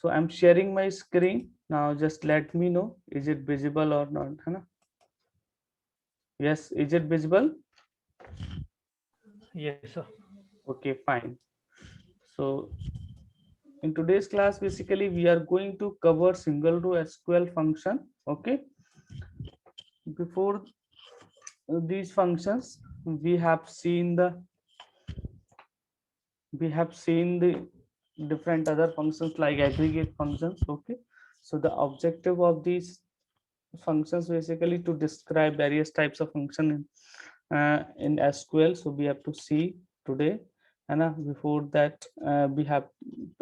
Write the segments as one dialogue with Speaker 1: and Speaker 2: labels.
Speaker 1: So I'm sharing my screen now. Just let me know, is it visible or not, है ना? Yes, is it visible?
Speaker 2: Yes, sir.
Speaker 1: Okay, fine. So in today's class, basically we are going to cover single row SQL function. Okay, before these functions, we have seen the different other functions like aggregate functions. Okay, so the objective of these functions basically to describe various types of function in SQL. So we have to see today, and before that we have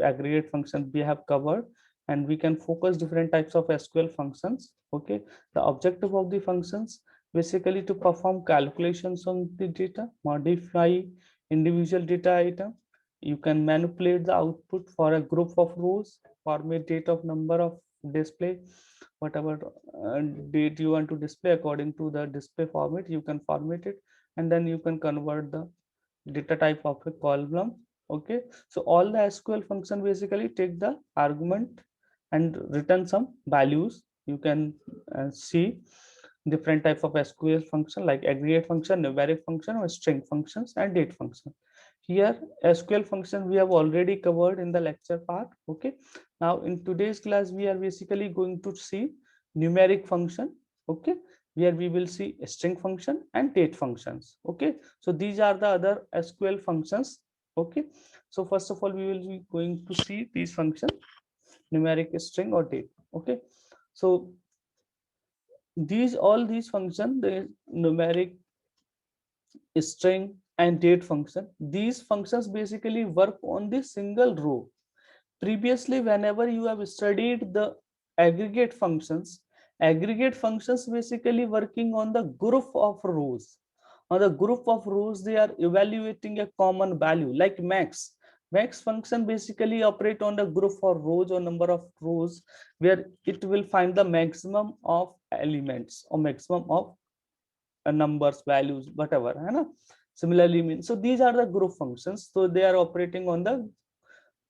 Speaker 1: aggregate functions we have covered, and we can focus different types of SQL functions. Okay, the objective of the functions basically to perform calculations on the data, modify individual data item. You can manipulate the output for a group of rows, format date of number of display, whatever date you want to display according to the display format, you can format it, and then you can convert the data type of a column. Okay, so all the SQL function basically take the argument and return some values. You can see different type of SQL function like aggregate function, numeric function, or string functions, and date function. Here SQL function we have already covered in the lecture part. Okay, now in today's class we are basically going to see numeric function. Okay, where we will see string function and date functions. Okay, so these are the other SQL functions. Okay, so first of all we will be going to see these functions, numeric, string, or date. Okay, so these all these functions, the numeric, string, and date function, these functions basically work on the single row. Previously whenever you have studied the aggregate functions, aggregate functions basically working on the group of rows. On the group of rows they are evaluating a common value like max function basically operate on the group for rows or number of rows, where it will find the maximum of elements or maximum of numbers, values, whatever, है ना? Similarly means, so these are the group functions, so they are operating on the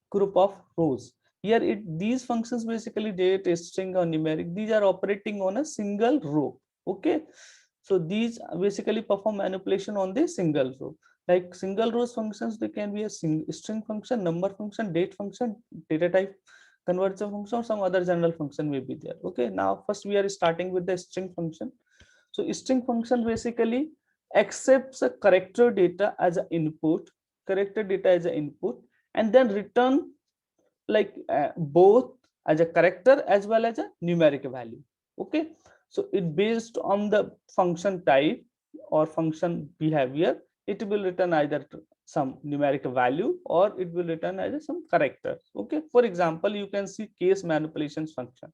Speaker 1: group of rows. Here these functions basically date, string, or numeric, these are operating on a single row. Okay, so these basically perform manipulation on the single row. Like single rows functions, they can be a string function, number function, date function, data type conversion function, or some other general function may be there. Okay, now first we are starting with the string function. So string function basically accepts a character data as an input, character data as an input, and then return like both as a character as well as a numeric value. Okay, so it based on the function type or function behavior, it will return either some numeric value or it will return as some character. Okay, for example you can see case manipulations function.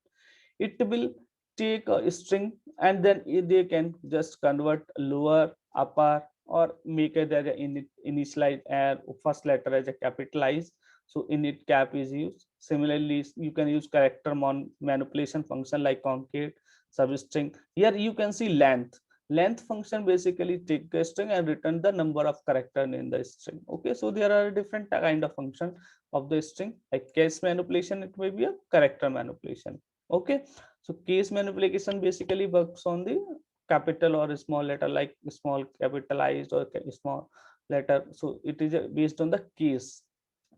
Speaker 1: It will take a string and then they can just convert lower, upper, or make it as an initialize first letter as a capitalized, so init cap is used. Similarly you can use character manipulation function like concat, substring. Here you can see length function basically take a string and return the number of character in the string. Okay, so there are different kind of function of the string, like case manipulation, it may be a character manipulation. Okay, so case manipulation basically works on the capital or small letter, like small capitalized or small letter, so it is based on the case,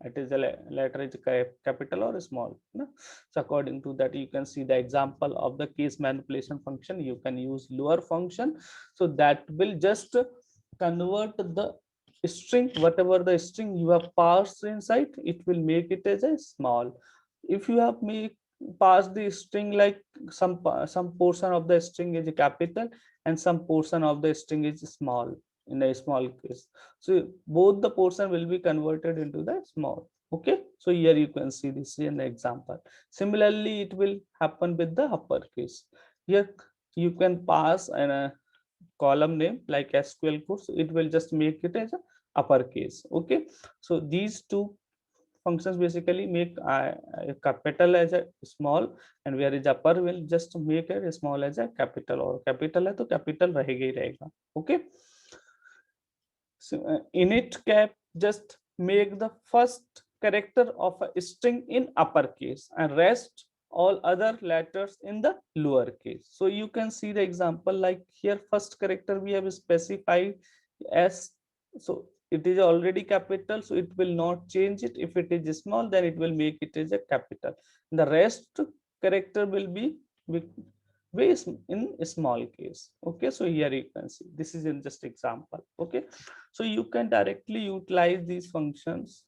Speaker 1: it is a letter is capital or small, no? So according to that you can see the example of the case manipulation function. You can use lower function, so that will just convert the string, whatever the string you have passed inside, it will make it as a small. If you have make pass the string like some portion of the string is a capital and some portion of the string is small, in a small case, so both the portion will be converted into the small. Okay, so here you can see this in the example. Similarly it will happen with the uppercase. Here you can pass a column name like SQL code, so it will just make it as a uppercase. Okay, so these two functions basically make a capital as a small, and where is upper will just make it small as a capital, or capital है तो capital रहेगा ही रहेगा. Okay, so init cap just make the first character of a string in uppercase and rest all other letters in the lowercase. So you can see the example like here, first character we have specified as, so it is already capital, so it will not change it. If it is small, then it will make it as a capital. The rest character will be in a small case. Okay, so here you can see this is in just example. Okay, so you can directly utilize these functions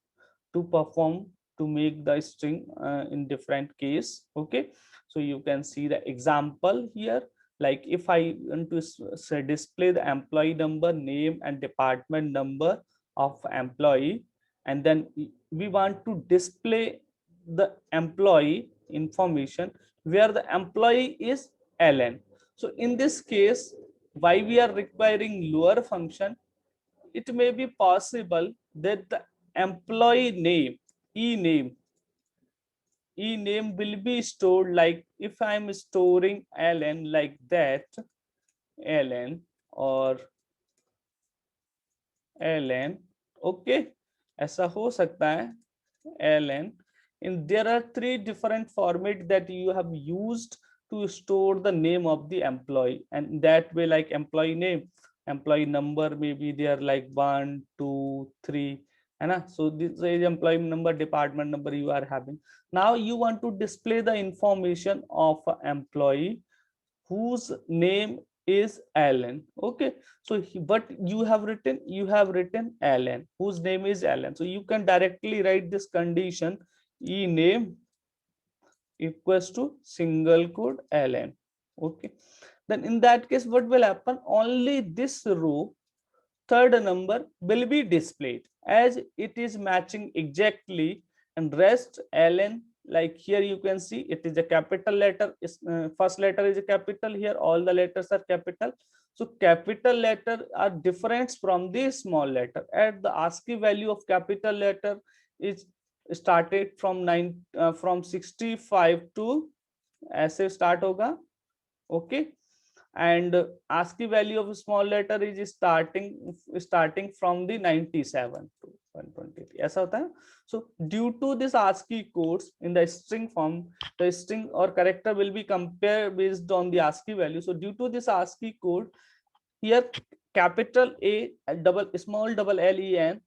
Speaker 1: to perform, to make the string in different case. Okay, so you can see the example here. Like if I want to say display the employee number, name and department number of employee, and then we want to display the employee information where the employee is ln. So in this case, why we are requiring lower function, it may be possible that the employee name, e name will be stored, like if I am storing ln like that, ln or ln. Okay, ऐसा हो सकता है ln. And there are three different formats that you have used to store the name of the employee, and that way, like employee name, employee number, maybe they are like 1 2 3, and so this is employee number, department number you are having. Now you want to display the information of an employee whose name is Alan. Okay, so but you have written Alan, whose name is Alan. So you can directly write this condition, e name equals to single quote Alan. Okay, then in that case, what will happen? Only this row, third number, will be displayed as it is matching exactly, and rest ln, like here you can see it is a capital letter, first letter is a capital, here all the letters are capital. So capital letter are different from the small letter, at the ASCII value of capital letter is started from from 65 to ऐसे start होगा. Okay, and ASCII value of small letter is starting from the 97 to 128 ऐसा होता है. So due to this ASCII codes in the string form, the string or character will be compared based on the ASCII value. So due to this ASCII code, here capital A small double len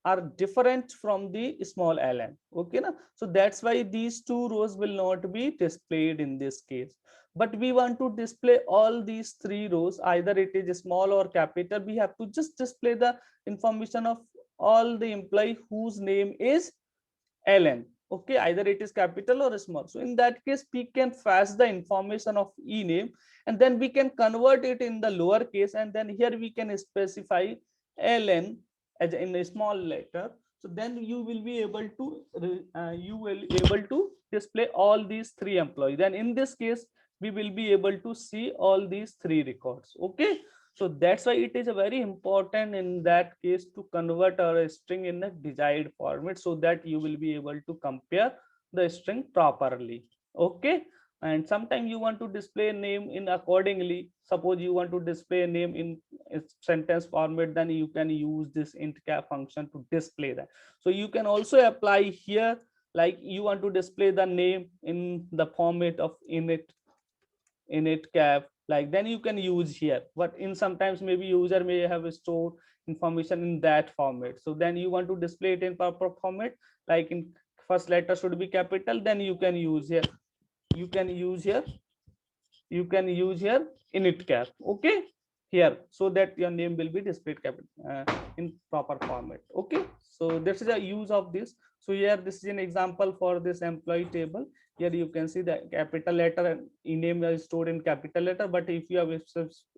Speaker 1: are different from the small ln. Okay na? So that's why these two rows will not be displayed in this case. But we want to display all these three rows, either it is small or capital. We have to just display the information of all the employee whose name is ln. Okay, either it is capital or small. So in that case, we can fetch the information of e name, and then we can convert it in the lower case, and then here we can specify ln as in a small letter. So then you will be able to display all these three employees. Then in this case, we will be able to see all these three records. Okay, so that's why it is a very important in that case to convert our string in a desired format, so that you will be able to compare the string properly. Okay, and sometimes you want to display a name in accordingly. Suppose you want to display a name in a sentence format, then you can use this intcap function to display that. So you can also apply here, like you want to display the name in the format of init cap, like then you can use here. But in sometimes maybe user may have stored information in that format, so then you want to display it in proper format, like in first letter should be capital, then you can use here, you can use here init cap. Okay, here, so that your name will be displayed in proper format. Okay, so this is a use of this. So here this is an example for this employee table. Here you can see the capital letter and name is stored in capital letter, but if you have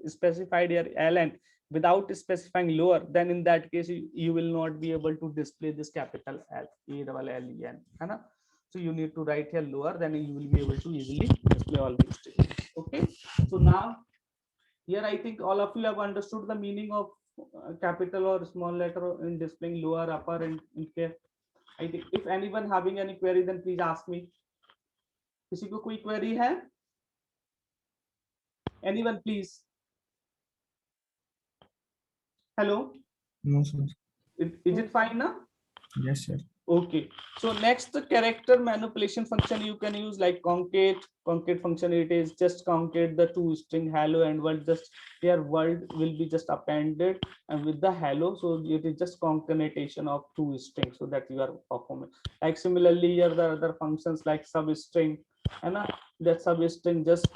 Speaker 1: specified here ln without specifying lower, then in that case you will not be able to display this capital L A double L E N, है ना? So you need to write here lower, then you will be able to easily display all these things. Okay, so now here I think all of you have understood the meaning of capital or small letter in displaying lower, upper, and care. I think if anyone having any query, then please ask me. किसी को कोई query है? Anyone, please. Hello.
Speaker 2: No, sir.
Speaker 1: Is it fine now?
Speaker 2: Yes, sir.
Speaker 1: Okay, so next the character manipulation function you can use like concate. Concate function, it is just concate the two string hello and world, just here world will be just appended and with the hello, so it is just concatenation of two strings so that you are performing. Like similarly here the other functions like substring, and that substring just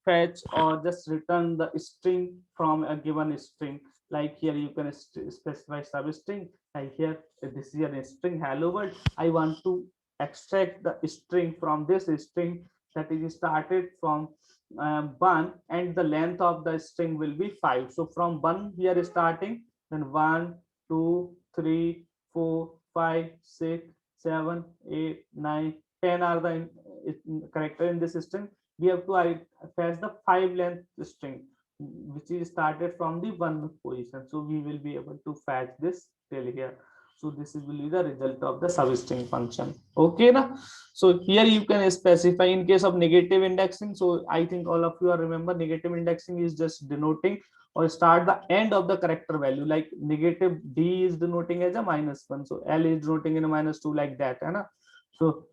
Speaker 1: fetch or just return the string from a given string. Like here you can specify substring, like here this is a string hello world, I want to extract the string from this string that is started from 1 and the length of the string will be 5. So from 1 we are starting, then 1 2 3 4 5 6 7 8 9 10 are the character in this string. We have to fetch the 5 length string which is started from the 1 position, so we will be able to fetch this till here. So this will be the result of the substring function. Okay na? So here you can specify in case of negative indexing. So I think all of you are remember negative indexing is just denoting or start the end of the character value, like negative d is denoting as a -1, so l is denoting in a -2, like that, है ना? So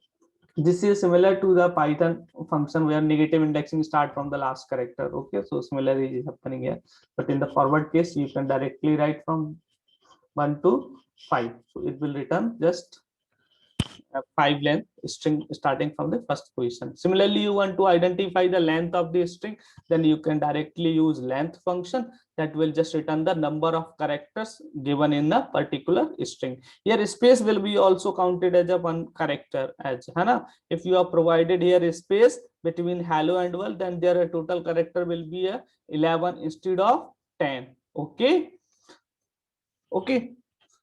Speaker 1: this is similar to the Python function where negative indexing start from the last character. Okay, so similarly is happening here, but in the forward case you can directly write from 1 to 5, so it will return just 5 length string starting from the first position. Similarly, you want to identify the length of the string, then you can directly use length function that will just return the number of characters given in the particular string. Here space will be also counted as a one character as Hana. If you have provided here a space between hello and world, then their total character will be a 11 instead of 10. Okay. Okay.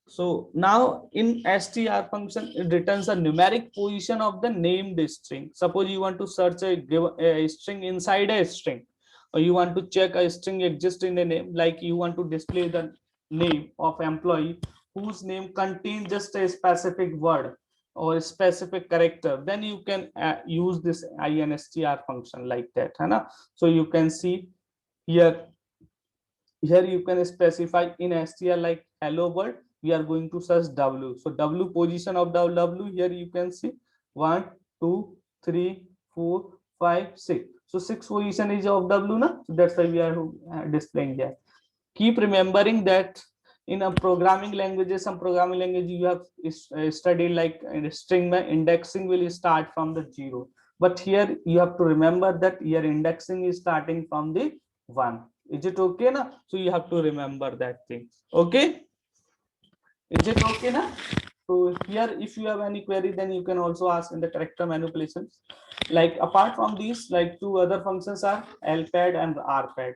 Speaker 1: So now in str function, it returns a numeric position of the named string. Suppose you want to search a string inside a string, or you want to check a string exists in a name, like you want to display the name of employee whose name contains just a specific word or a specific character, then you can use this instr function like that. Hai. So you can see here you can specify in str like hello world, we are going to search w, so w position of the w here you can see 1 2 3 4 5 6, so 6 position is of w na, so that's why we are displaying here. Keep remembering that in a programming languages, some programming language you have studied like string indexing will start from the 0, but here you have to remember that your indexing is starting from the 1. Is it okay na? So you have to remember that thing. Okay, is it okay na? So here if you have any query, then you can also ask in the character manipulations. Like apart from these, like two other functions are lpad and rpad.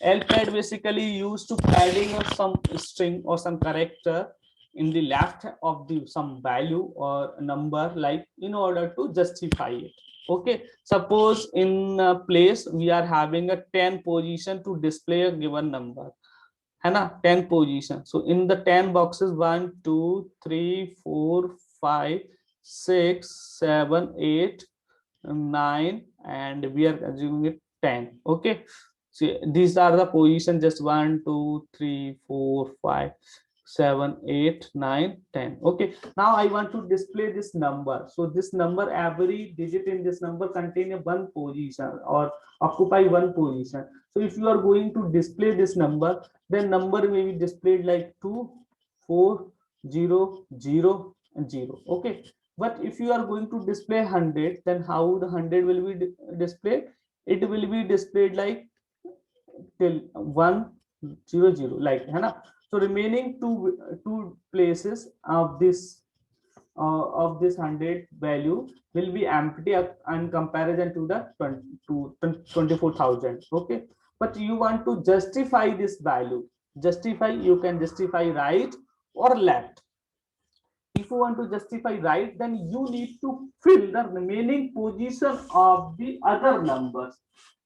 Speaker 1: Lpad basically used to padding of some string or some character in the left of the some value or number, like in order to justify it. Okay, suppose in a place we are having a 10 position to display a given number, है ना, 10 position. So in the 10 boxes 1 2 3 4 5 6 7 8 9 and we are assuming it 10. Okay, so these are the position, just 1 2 3 4 5 7 8 9 10. Okay, now I want to display this number. So this number, every digit in this number contain a one position or occupy one position. So if you are going to display this number, then number may be displayed like 2 4 0 0 and 0. Okay, but if you are going to display 100, then how the 100 will be displayed? It will be displayed like till 100, like है ना. So remaining two places of this 100 value will be empty in comparison to the 24,000. Okay, but you want to justify this value. Justify, you can justify right or left. If you want to justify right, then you need to fill the remaining position of the other numbers,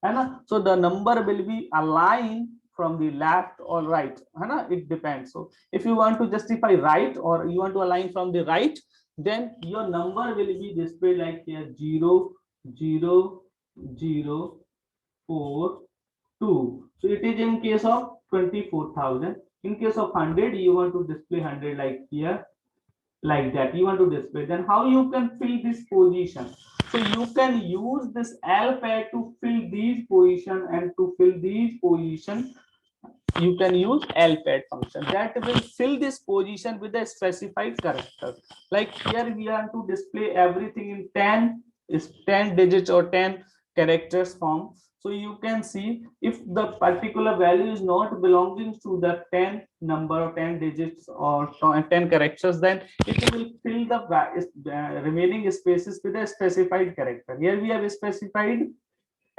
Speaker 1: है ना. So the number will be aligned from the left or right, है ना, it depends. So if you want to justify right or you want to align from the right, then your number will be displayed like here 0 0 0 4 2. So it is in case of 24,000. In case of 100, you want to display 100 like here like that you want to display, then how you can fill this position? So you can use this alpha to fill these position, and to fill these position you can use lpad function that will fill this position with a specified character. Like here we want to display everything in 10 is 10 digits or 10 characters form. So you can see if the particular value is not belonging to the 10 number of 10 digits or 10 characters, then it will fill the remaining spaces with a specified character. Here we have specified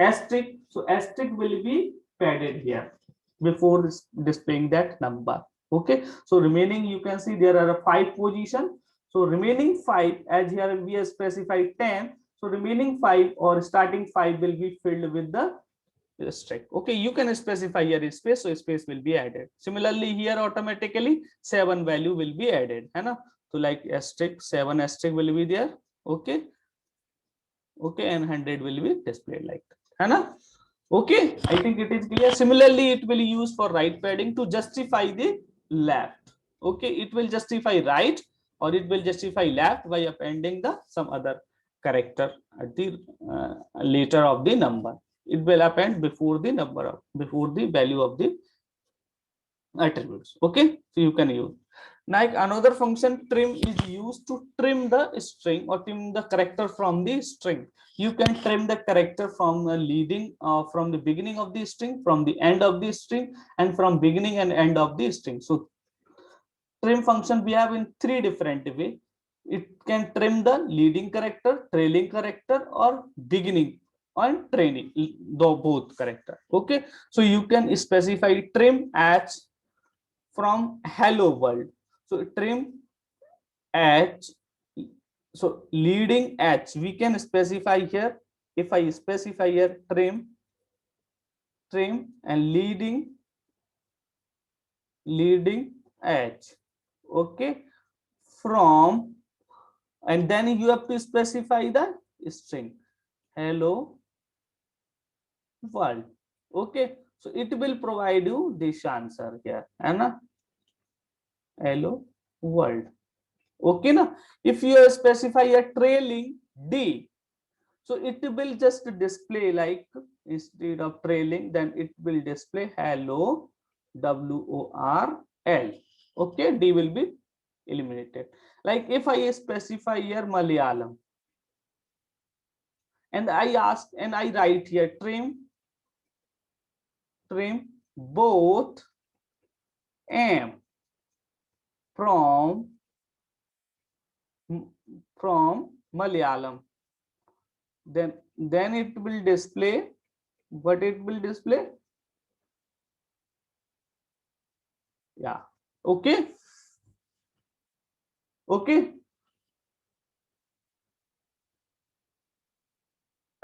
Speaker 1: asterisk, so asterisk will be padded here before displaying that number. Okay, so remaining you can see there are 5 position. So remaining 5, as here we have specified 10, so remaining 5 or starting 5 will be filled with the string. Okay, you can specify here space, so space will be added. Similarly here automatically 7 value will be added, है ना? So like asterisk 7 asterisk will be there. Okay, okay, and 100 will be displayed like that, है ना? Okay, I think it is clear. Similarly, it will use for right padding to justify the left. Okay, it will justify right or it will justify left by appending the some other character at the later of the number. It will append before the number of before the value of the attributes. Okay, so you can use. Like another function trim is used to trim the string or trim the character from the string. You can trim the character from the leading from the beginning of the string, from the end of the string, and from beginning and end of the string. So trim function we have in 3 different way. It can trim the leading character, trailing character, or beginning and trailing, though both character. Okay, so you can specify trim as from hello world. So trim h, so leading h we can specify here. If I specify here trim and leading h, okay, from, and then you have to specify the string hello world. Okay, so it will provide you this answer here, and hello world. Okay, now if you specify a trailing d, so it will just display like, instead of trailing, then it will display hello worl. Okay, d will be eliminated. Like if I specify here Malayalam, and I ask and I write here trim both am from Malayalam, then it will display what it will display. Yeah, okay, okay,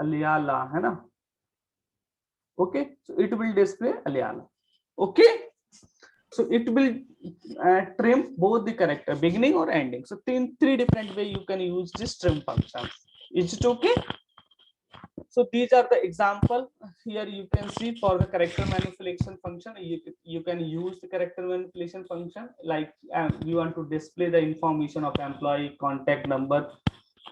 Speaker 1: Alyala है ना? Okay, so it will display Alyala. Okay, so it will trim both the character beginning or ending. So in 3 different way you can use this trim function. Is it okay? So these are the example. Here you can see for the character manipulation function, you can use the character manipulation function like you want to display the information of employee, contact number,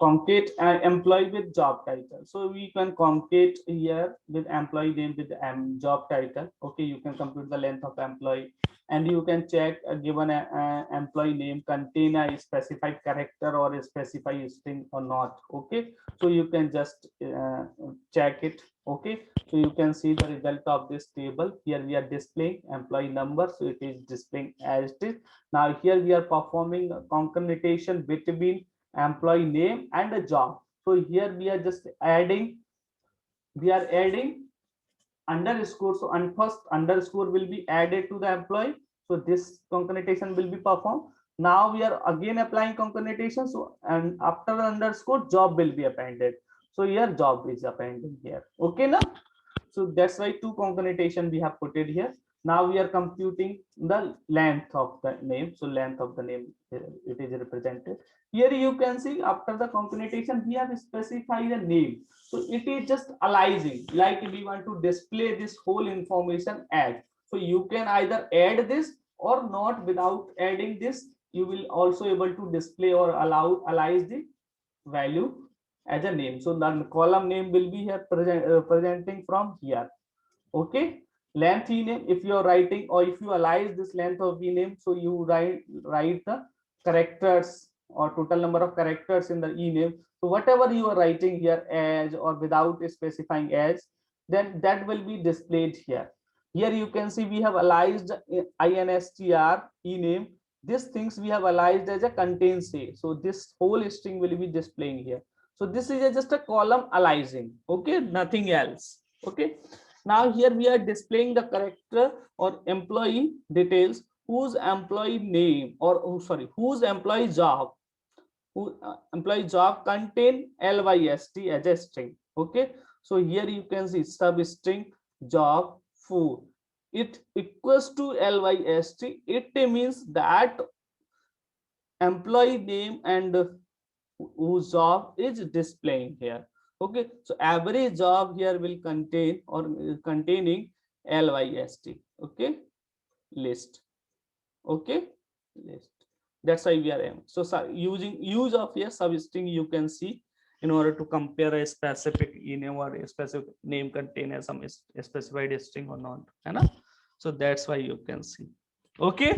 Speaker 1: concat employee with job title. So we can concat here with employee name with job title. Okay, you can compute the length of employee, and you can check a given employee name contain a specified character or a specified string or not. Okay, so you can just check it. Okay, so you can see the result of this table. Here we are displaying employee number, so it is displaying as it is. Now here we are performing a concatenation between employee name and a job. So here we are just adding, we are adding underscore. So first underscore will be added to the employee, so this concatenation will be performed. Now we are again applying concatenation, so and after the underscore job will be appended. So here job is appended here. Okay now, so that's why 2 concatenation we have put it here. Now we are computing the length of the name. So length of the name, it is represented here. You can see after the concatenation we have specified a name. So it is just aliasing, like we want to display this whole information add. So you can either add this or not without adding this. you will also able to display or allows the value as a name. So the column name will be here presenting from here. Okay, length ename, if you are writing or if you alias this length of ename, so you write the characters or total number of characters in the ename. So whatever you are writing here as or without specifying as, then that will be displayed here. Here you can see we have aliased instr ename. These things we have aliased as a contain say. So this whole string will be displaying here. So this is just a column aliasing. Okay, nothing else. Okay. Now here we are displaying the character or employee details whose employee name or whose employee job, who employee job contain lyst as a string. Okay, so here you can see substring job food. It equals to lyst. It means that employee name and whose job is displaying here. Okay, so every job here will contain or containing list. Okay, list. Okay, list. That's why we are m. So using use of here substring, you can see in order to compare a specific ename or a specific name contain some specified string or not, right? So that's why you can see. Okay.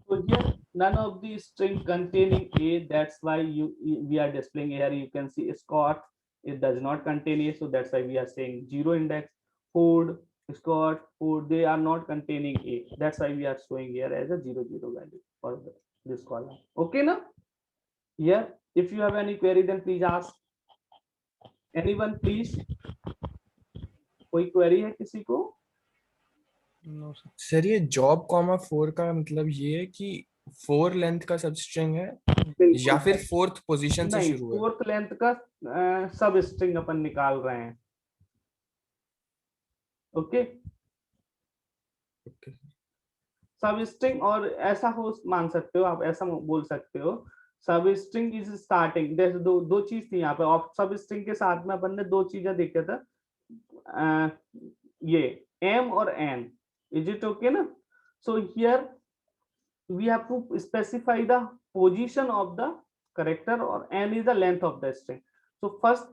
Speaker 1: So here none of the string containing a, that's why we are displaying here. You can see Scott, it does not contain a, so that's why we are saying 0 index. Food, Scott, food, they are not containing a, that's why we are showing here as a 0 0 value for this column. Okay now, here if you have any query then please ask. Anyone please? कोई query है किसी को?
Speaker 2: No, sir ये job comma 4 का मतलब ये है कि 4 लेंथ का सबस्ट्रिंग है या फिर फोर्थ पोजीशन से शुरू है?
Speaker 1: फोर्थ लेंथ का सब स्ट्रिंग अपन निकाल रहे हैं. ओके, सब स्ट्रिंग और ऐसा हो मान सकते हो आप, ऐसा बोल सकते हो सब स्ट्रिंग इज स्टार्टिंग. दो चीज थी यहाँ पे, और सब स्ट्रिंग के साथ में अपन ने दो चीजें देखा था, ये m और n. इज इट ओके ना? So here we have to specify the position of the character or n is the length of the string. So first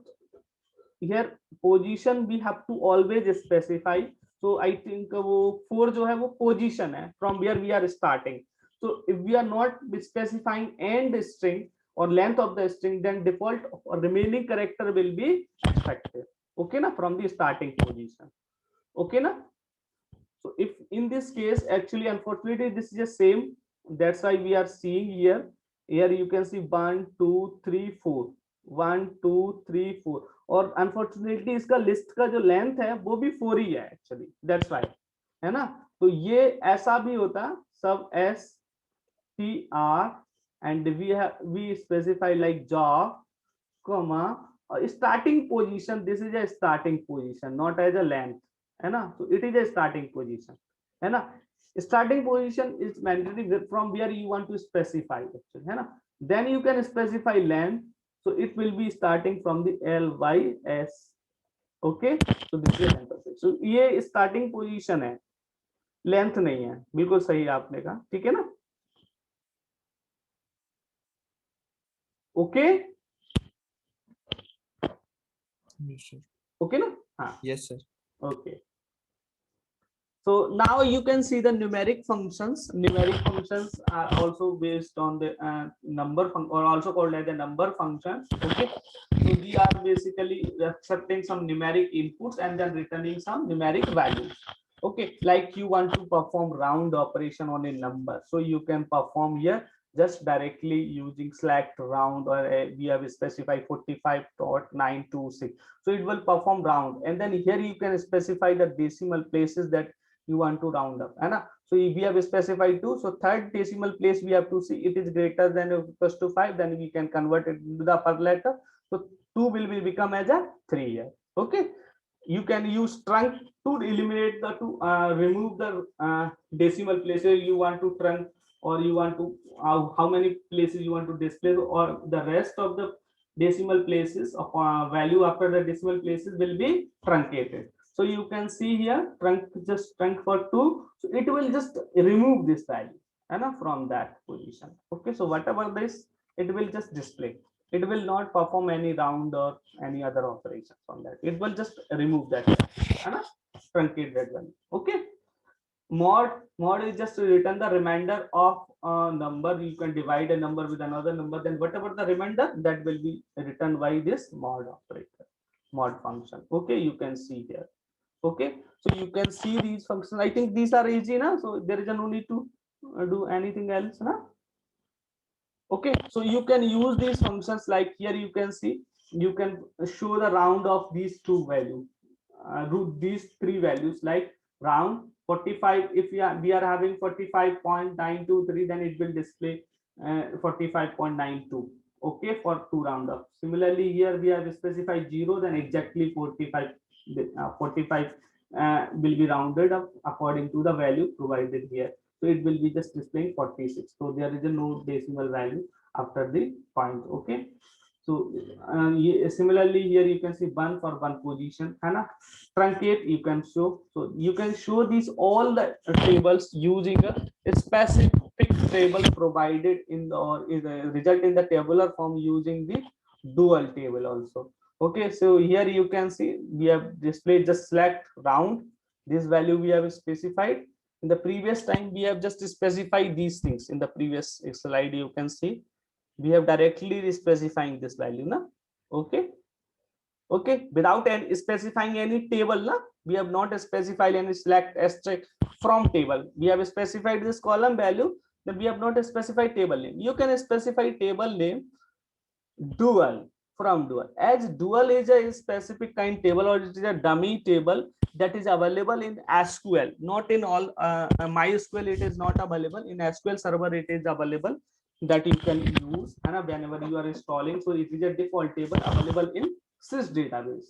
Speaker 1: here position we have to always specify. So I think वो 4 जो है वो position है from where we are starting. So if we are not specifying end string or length of the string, then default or remaining character will be expected. Okay na, from the starting position. Okay na? So if in this case actually unfortunately this is the same, that's why we are seeing here you can see 1 2 3 4 1 2 3 4 और unfortunately इसका list का जो length है वो भी 4 ही है actually, that's why, है ना? तो ये ऐसा भी होता sub S T R and we specify like job comma starting position. This is a starting position not as a length, है ना? तो it is a starting position, है ना? Starting position is mandatory from where you want to specify actually, है ना? Then you can specify length, so it will be starting from the lys. Okay, so this is length of it. So ये starting position है, length नहीं है. बिल्कुल सही आपने कहा, ठीक है ना? ओके ओके ना? हाँ,
Speaker 2: yes sir.
Speaker 1: okay. So now you can see the numeric functions. Numeric functions are also based on the number or also called as the number functions. Okay, so we are basically accepting some numeric inputs and then returning some numeric values. Okay, like you want to perform round operation on a number, so you can perform here just directly using select round, or we have specified 45.926. So it will perform round, and then here you can specify the decimal places that you want to round up, है ना? So we have specified 2, so third decimal place we have to see it is greater than or equals to 5, then we can convert it into the upper letter. So 2 will become as a 3 here. Okay, you can use trunc to eliminate the to remove the decimal places you want to trunc, or you want to how many places you want to display, or the rest of the decimal places of value after the decimal places will be truncated. So you can see here trunc, just trunc for 2, so it will just remove this value, and from that position. Okay, so whatever this, it will just display. It will not perform any round or any other operations on that. It will just remove that and truncate that value. Okay. Mod is just to return the remainder of a number. You can divide a number with another number, then whatever the remainder, that will be returned by this mod operator, mod function. Okay, you can see here. Okay, so you can see these functions. I think these are easy now, so there is no need to do anything else now. Okay, so you can use these functions, like here you can see, you can show the round of these two values, root these three values, like round 45. If we are having 45.923, then it will display 45.92. Okay, for two round up. Similarly, here we have specified 0, then exactly 45 will be rounded up according to the value provided here. So it will be just displaying 46. So there is a no decimal value after the point. Okay, so similarly here you can see 1 for one position, and truncate you can show. So you can show these all the tables using a specific table provided in the, or is a result in the tabular form using the dual table also. Okay, so here you can see we have displayed just select round. This value we have specified. In the previous time we have just specified these things. In the previous slide you can see we have directly specifying this value na. Okay, okay, without any specifying any table na. We have not specified any select asterisk from table. We have specified this column value, then we have not specified table name. You can specify table name dual from dual, as dual is a specific kind table, or it is a dummy table that is available in SQL, not in all MySQL. It is not available in SQL server. It is available, that you can use and whenever you are installing. So it is a default table available in sys database.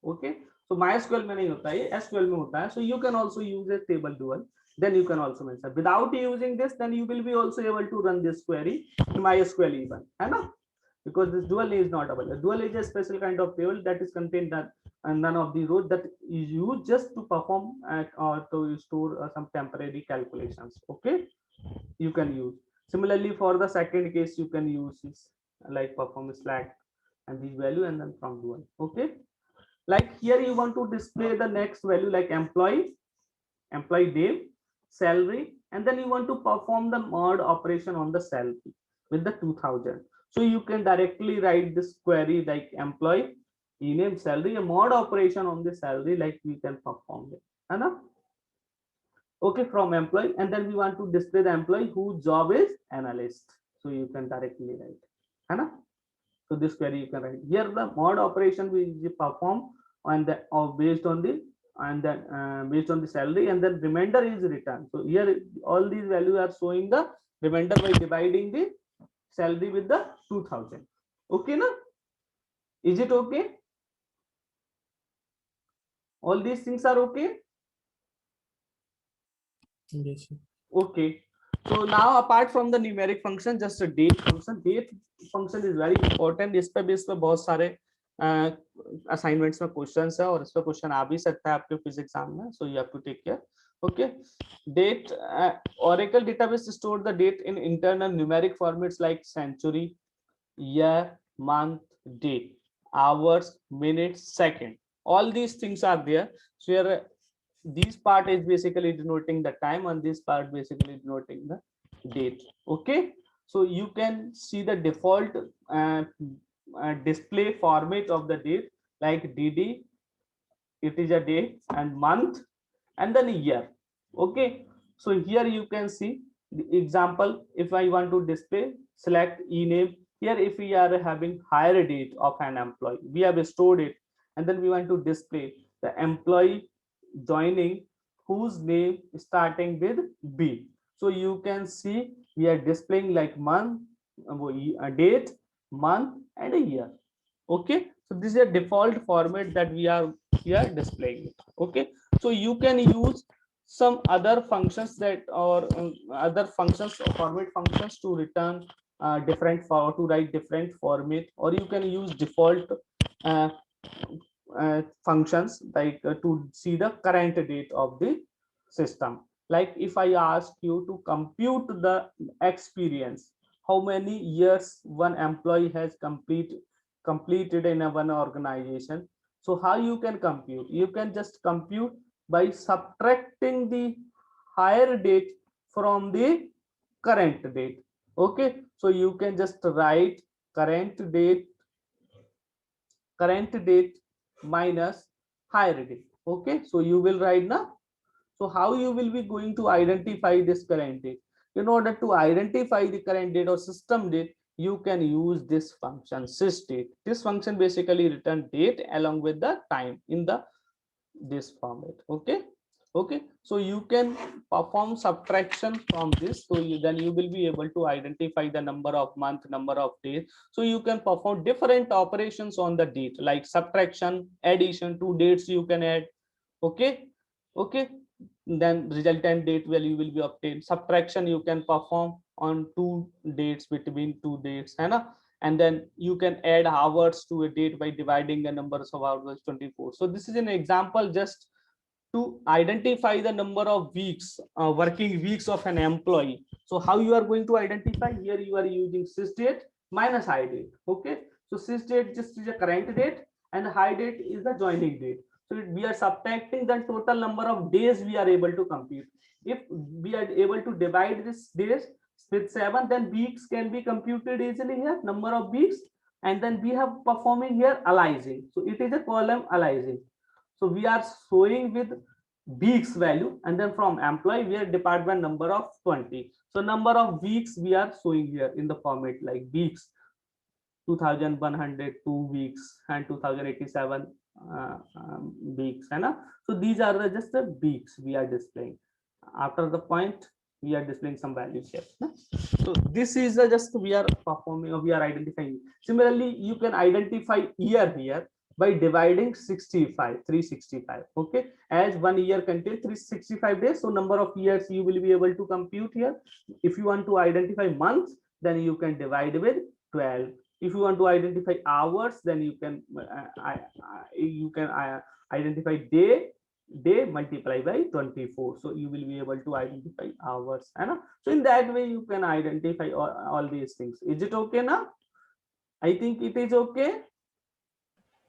Speaker 1: Okay, so MySQL में नहीं होता है, SQL में होता है. So you can also use a table dual. Then you can also mention without using this, then you will be also able to run this query in MySQL even, है ना? Because this dual is not available. Dual is a special kind of table that is contained that and none of the rows that is used just to perform or to store some temporary calculations. Okay, you can use. Similarly, for the second case, you can use this, like perform select and this value and then from dual. Okay, like here you want to display the next value like employee name, salary, and then you want to perform the mod operation on the salary with the 2000. So you can directly write this query like employee name salary, a mod operation on the salary, like we can perform it. Enough? Okay, from employee, and then we want to display the employee whose job is analyst. So you can directly write. Enough? So this query you can write. Here the mod operation will perform on the based on the and then based on the salary, and then remainder is returned. So here all these values are showing the remainder by dividing the salary with the 2000. Okay, na? Is it okay? All these things are okay?
Speaker 2: Yes.
Speaker 1: Okay. So now apart from the numeric function, just a date function. Date function is very important. इस पे बहुत सारे assignments में questions है, और इस पे question आ भी सकता है आपके physics exam में. So you have to take care. Okay. Date Oracle database store the date in internal numeric formats like century, year, month, day, hours, minutes, second. All these things are there. So here this part is basically denoting the time, and this part basically denoting the date. Okay, so you can see the default display format of the date, like dd, it is a day, and month, and then a year. Okay, so here you can see the example. If I want to display, select ename. Here if we are having hire date of an employee, we have stored it, and then we want to display the employee joining whose name starting with B. So you can see we are displaying like month, a date, month, and a year. Okay, so this is a default format that we are here displaying it. Okay, so you can use some other functions that, or other functions or format functions to return different for to write different format, or you can use default uh, functions like to see the current date of the system. Like if I ask you to compute the experience, how many years one employee has completed in a one organization. So how you can compute? You can just compute by subtracting the higher date from the current date. Okay, so you can just write current date minus higher date. Okay, so you will write now. So how you will be going to identify this current date? In order to identify the current date or system date, you can use this function sysdate. This function basically return date along with the time in the this format. Okay, okay, so you can perform subtraction from this, so then you will be able to identify the number of month, number of days. So you can perform different operations on the date, like subtraction, addition, two dates you can add. Okay, okay, then resultant date value will be obtained. Subtraction you can perform on two dates, between two dates, है ना? And then you can add hours to a date by dividing the numbers of hours 24. So this is an example just to identify the number of weeks, working weeks of an employee. So how you are going to identify? Here you are using sysdate minus high date. Okay, so sysdate just is a current date and high date is the joining date. So we are subtracting the total number of days we are able to compute. If we are able to divide this days with 7, then weeks can be computed easily here, number of weeks. And then we have performing here aliasing. So it is a column aliasing. So we are showing with weeks value, and then from employee we are department number of 20. So number of weeks we are showing here in the format like weeks, 2102 weeks and 2087 weeks, है ना? So these are just the weeks we are displaying. After the point we are displaying some values here, na? So this is just we are performing or we are identifying. Similarly you can identify year here by dividing 365. Okay, as 1 year contains 365 days, so number of years you will be able to compute here. If you want to identify months, then you can divide with 12. If you want to identify hours, then you can identify day multiply by 24. So you will be able to identify hours, and so in that way you can identify all these things. Is it okay now? I think it is okay.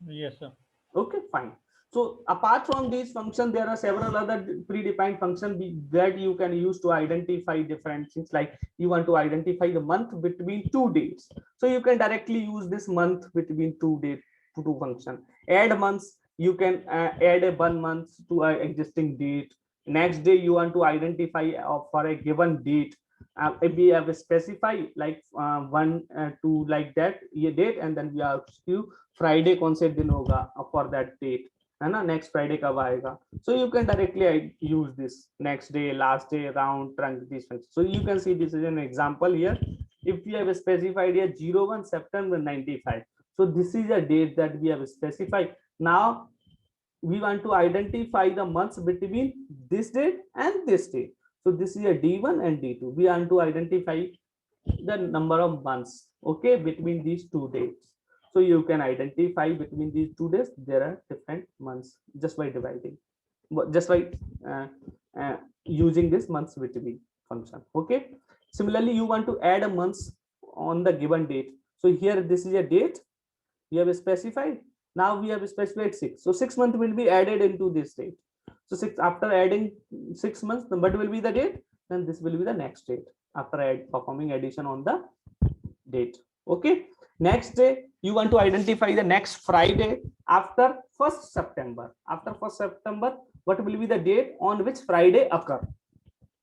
Speaker 3: Yes, sir.
Speaker 1: Okay, fine. So apart from these functions, there are several other predefined functions that you can use to identify different things. Like you want to identify the month between two dates, so you can directly use this month between two dates to function. Add months, you can add a 1 month to an existing date. Next day you want to identify for a given date. If we have specified like 1 2 like that ये date, and then we ask you Friday कौन से दिन होगा for that date, है ना? Next Friday कब आएगा? So you can directly use this next day, last day, round, trunk, these things. So you can see this is an example here. If we have specified here 01 September 95, so this is a date that we have specified. Now we want to identify the months between this date and this date. So this is a D1 and D2. We want to identify the number of months, okay, between these two dates. So you can identify between these two days there are different months just by dividing, just by using this months between function. Okay, similarly you want to add a months on the given date. So here this is a date we have specified. Now we have specified 6, so 6 months will be added into this date. So 6, after adding 6 months, what will be the date? Then this will be the next date after performing addition on the date. Okay, next day you want to identify the next Friday after 1st September. After 1st September, what will be the date on which Friday occur?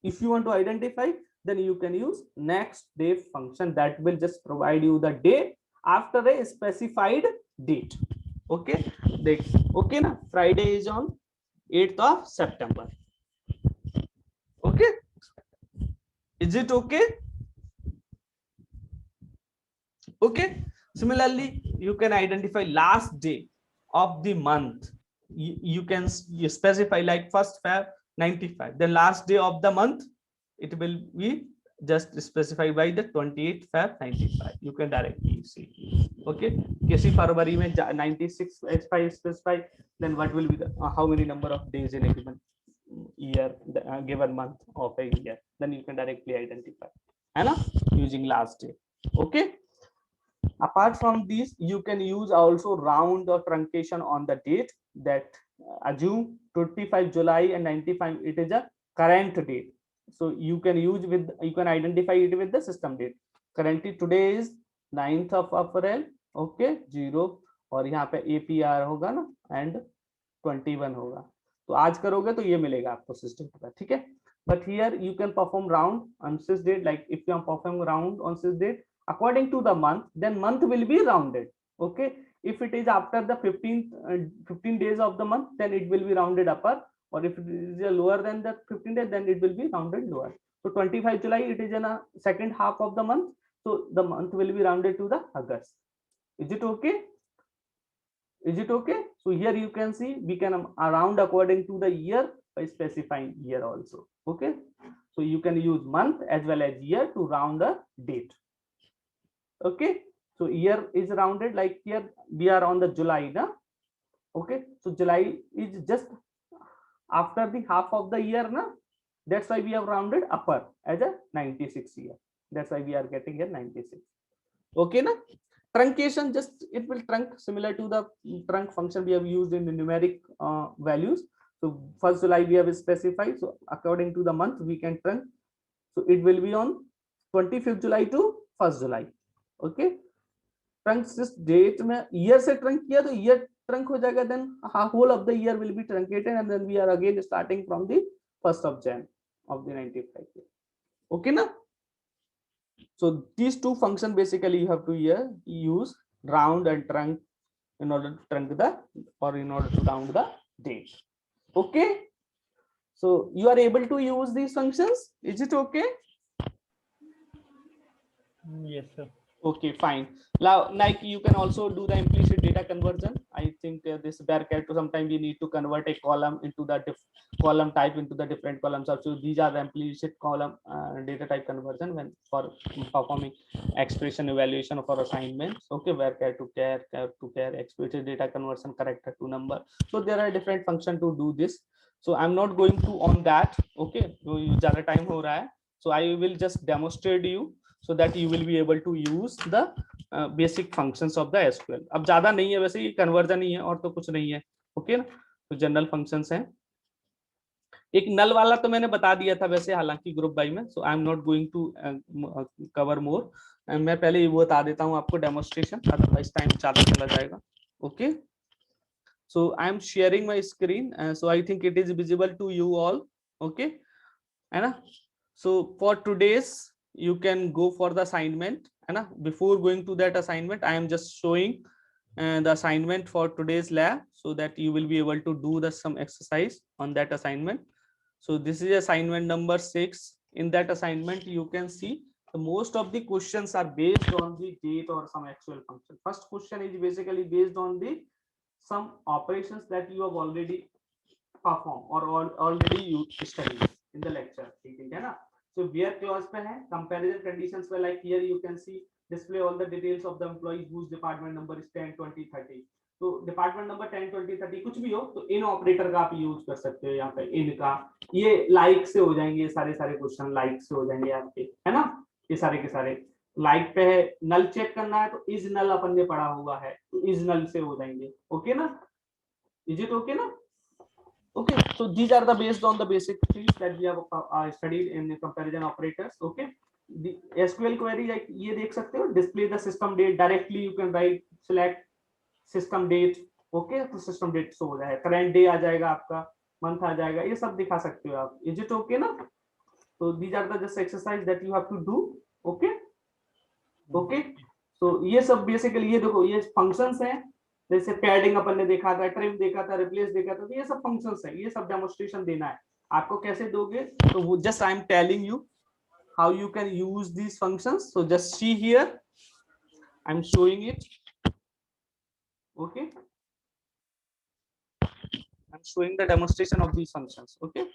Speaker 1: If you want to identify, then you can use next day function that will just provide you the day after a specified date. Okay, okay na? Friday is on 8th of September. Okay, is it okay? Okay, similarly you can identify last day of the month. You can specify like 1st Feb 95, the last day of the month it will be just specified by the 28th Feb 95. You can directly see. Okay, किसी फरवरी में 96 specify, then what will be the how many number of days in a given year, the given month of a year, then you can directly identify, है ना, using last day. Okay. Apart from these, you can use also round or truncation on the date, that assume 25 July and 95 it is a current date. So you can use with, you can identify it with the system date. Currently today is 9th of April. Okay, 0 और यहाँ पे APR होगा ना and 21 होगा, तो आज करोगे तो ये मिलेगा आपको सिस्टम का, ठीक है. But here you can perform round on sys date, like if you are performing round on sys date according to the month, then month will be rounded. Okay, if it is after the 15 days of the month, then it will be rounded upper, or if it is lower than the 15 days, then it will be rounded lower. So 25 July, it is in a second half of the month, so the month will be rounded to the August. Is it okay? Is it okay? So here you can see we can round according to the year by specifying year also. Okay, so you can use month as well as year to round a date. Okay, so year is rounded, like here we are on the July na? Okay, so July is just after the half of the year na, that's why we have rounded upper as a 96 year, that's why we are getting here 96. Okay na. Truncation, just it will trunk similar to the trunk function we have used in the numeric values. So 1st July we have specified, so according to the month we can trunk, so it will be on 25th July to 1st July. Okay, trunk जिस date में year से trunk किया तो year trunk हो जाएगा, then whole of the year will be truncated, and then we are again starting from the 1st of Jan of the 95. Okay na. So these two functions basically you have to here use round and trunk in order to trunk the, or in order to round the date. Okay, so you are able to use these functions. Is it okay?
Speaker 3: Yes, sir.
Speaker 1: Okay, fine. Now, like you can also do the implicit data conversion. I think this Bearcat, sometimes we need to convert a column into the column type into the different columns. So these are the implicit column data type conversion when for performing expression evaluation for assignments. Okay, Bearcat to care, explicit data conversion, character to number. So there are different functions to do this. So I'm not going to on that. Okay, so ज़्यादा time हो रहा है. So I will just demonstrate you, so that you will be able to use the basic functions of the SQL. अब ज्यादा नहीं है वैसे, ये कन्वर्जन ही है और तो कुछ नहीं है. ओके ना, तो जनरल फंक्शंस हैं. एक नल वाला तो मैंने बता दिया था वैसे, हालांकि ग्रुप बाई में, so I am not going to cover more. मैं पहले ये बता देता हूँ आपको डेमोन्स्ट्रेशन, अदरवाइज टाइम ज्यादा चला जाएगा. Okay, so I am sharing my screen, so I think it is visible to you all. Okay, है ना. So for today's you can go for the assignment, and before going to that assignment I am just showing the assignment for today's lab, so that you will be able to do some exercise on that assignment. So this is assignment number 6. In that assignment you can see the most of the questions are based on the date or some actual function. First question is basically based on the some operations that you have already performed or already you studied in the lecture. ठीक है ना. So where clause पे है, comparison conditions पे, like here you can see display all the details of the employees whose department number is 10, 20, 30. तो department number 10, 20, 30 कुछ भी हो तो इन ऑपरेटर का आप यूज कर सकते हो. यहाँ पे इनका ये लाइक से हो जाएंगे, सारे क्वेश्चन लाइक से हो जाएंगे आपके, है ना. ये सारे के सारे लाइक पे है. नल चेक करना है तो इज नल अपन ने पढ़ा हुआ है, तो इज नल से हो जाएंगे. ओके ना, इज इट ओके ना. Okay, so these are the based on the basic things that we have studied in the comparison operators. Okay, the SQL query like ये देख सकते हो, display the system date directly. You can write select system date. Okay, तो system date so हो जाएगा, current day आ जाएगा आपका, month आ जाएगा, ये सब दिखा सकते हो आप. Is it okay ना? So these are the just exercise that you have to do. Okay, okay. So ये सब basically ये देखो ये functions हैं. जैसे पैडिंग अपन ने देखा था, ट्रिम देखा था, रिप्लेस देखा था, तो ये सब फंक्शंस है. ये सब डेमोन्स्ट्रेशन देना है आपको. कैसे दोगे तो वो just I am telling you how you can use these functions. So just see here I am showing it. Okay, I am showing the demonstration of these functions. Okay,